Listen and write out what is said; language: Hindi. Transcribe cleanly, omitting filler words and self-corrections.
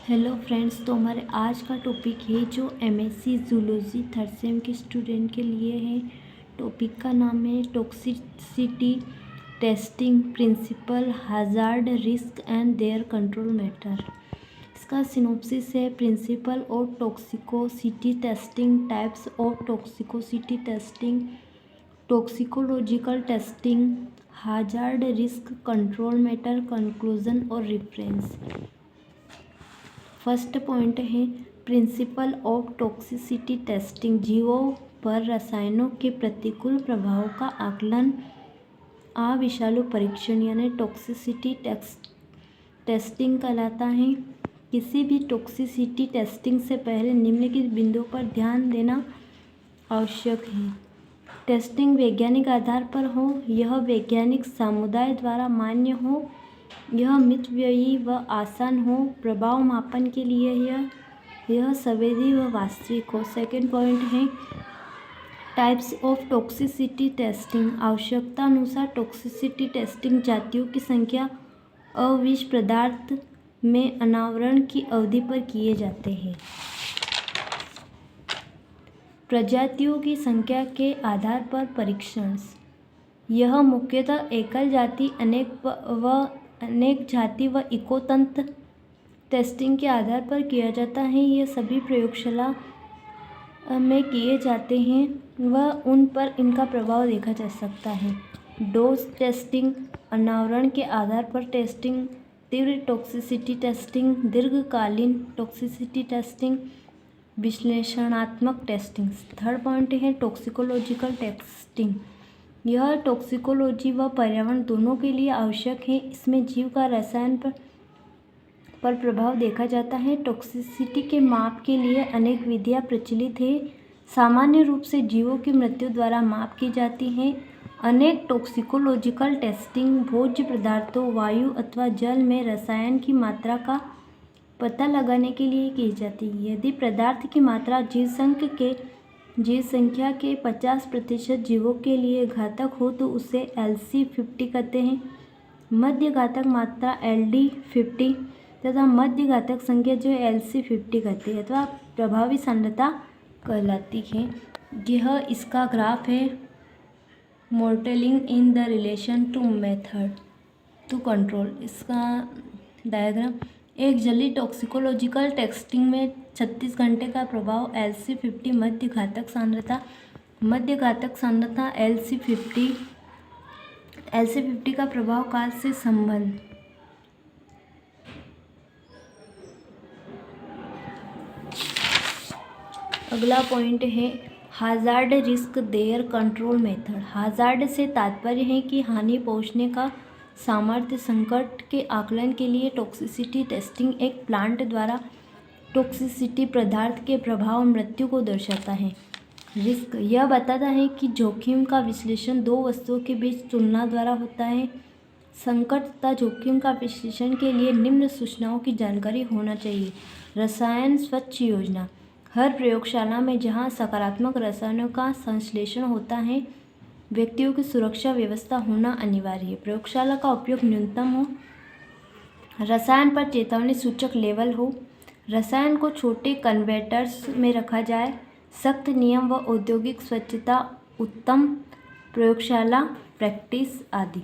हेलो फ्रेंड्स, तो हमारे आज का टॉपिक है जो एमएससी जूलॉजी थर्ड सेम के स्टूडेंट के लिए है। टॉपिक का नाम है toxicity testing principle, hazard, risk and their control method. इसका सिनॉप्सिस है principle of toxicosity testing, types of toxicosity testing, toxicological testing, hazard, risk, control method, conclusion और रेफरेंस। फर्स्ट पॉइंट है प्रिंसिपल ऑफ टॉक्सिसिटी टेस्टिंग। जीवों पर रसायनों के प्रतिकूल प्रभाव का आकलन अविषालु परीक्षण यानी टॉक्सिसिटी टेस्टिंग कहलाता है। किसी भी टॉक्सिसिटी टेस्टिंग से पहले निम्नलिखित बिंदुओं पर ध्यान देना आवश्यक है। टेस्टिंग वैज्ञानिक आधार पर हो, यह वैज्ञानिक समुदाय द्वारा मान्य हो, यह मितव्ययी व आसान हो, प्रभाव मापन के लिए यह संवेदी व वास्तविक हो। सेकेंड पॉइंट है टाइप्स ऑफ टॉक्सिसिटी टेस्टिंग। आवश्यकता अनुसार टॉक्सिसिटी टेस्टिंग जातियों की संख्या अविष पदार्थ में अनावरण की अवधि पर किए जाते हैं। प्रजातियों की संख्या के आधार पर परीक्षण। यह मुख्यतः एकल जाति, अनेक जाति व इकोतंत्र टेस्टिंग के आधार पर किया जाता है। ये सभी प्रयोगशाला में किए जाते हैं व उन पर इनका प्रभाव देखा जा सकता है। डोज टेस्टिंग, अनावरण के आधार पर टेस्टिंग, तीव्र टॉक्सिसिटी टेस्टिंग, दीर्घकालीन टॉक्सिसिटी टेस्टिंग, विश्लेषणात्मक टेस्टिंग। थर्ड पॉइंट है टॉक्सिकोलॉजिकल टेस्टिंग। यह टॉक्सिकोलॉजी व पर्यावरण दोनों के लिए आवश्यक है। इसमें जीव का रसायन पर प्रभाव देखा जाता है। टॉक्सिसिटी के माप के लिए अनेक विधियां प्रचलित हैं। सामान्य रूप से जीवों की मृत्यु द्वारा माप की जाती हैं। अनेक टॉक्सिकोलॉजिकल टेस्टिंग भोज्य पदार्थों, वायु अथवा जल में रसायन की मात्रा का पता लगाने के लिए की जाती है। यदि पदार्थ की मात्रा जीव संख्या के 50% जीवों के लिए घातक हो तो उसे LC50 कहते हैं। मध्य घातक मात्रा LD50 तथा मध्य घातक संख्या जो LC50 कहते हैं अथवा प्रभावी सांद्रता कहलाती है। यह इसका ग्राफ है modelling in the relation to method to control. इसका डायग्राम एक जलीय टॉक्सिकोलॉजिकल टेस्टिंग में 36 घंटे का प्रभाव LC50, मध्य घातक सांद्रता LC50 का प्रभाव काल से संबंध। अगला पॉइंट है hazard, risk, there control method. Hazard से तात्पर्य है कि हानि पहुंचने का सामर्थ्य। संकट के आकलन के लिए टॉक्सिसिटी टेस्टिंग एक प्लांट द्वारा टॉक्सिसिटी पदार्थ के प्रभाव मृत्यु को दर्शाता है। रिस्क यह बताता है कि जोखिम का विश्लेषण दो वस्तुओं के बीच तुलना द्वारा होता है। संकट तथा जोखिम का विश्लेषण के लिए निम्न सूचनाओं की जानकारी होना चाहिए। रसायन स्वच्छ योजना। हर प्रयोगशाला में जहां सकारात्मक रसायनों का संश्लेषण होता है, व्यक्तियों की सुरक्षा व्यवस्था होना अनिवार्य है। प्रयोगशाला का उपयोग न्यूनतम हो। रसायन पर चेतावनी सूचक लेवल हो। रसायन को छोटे कन्वर्टर्स में रखा जाए। सख्त नियम व औद्योगिक स्वच्छता, उत्तम प्रयोगशाला प्रैक्टिस आदि।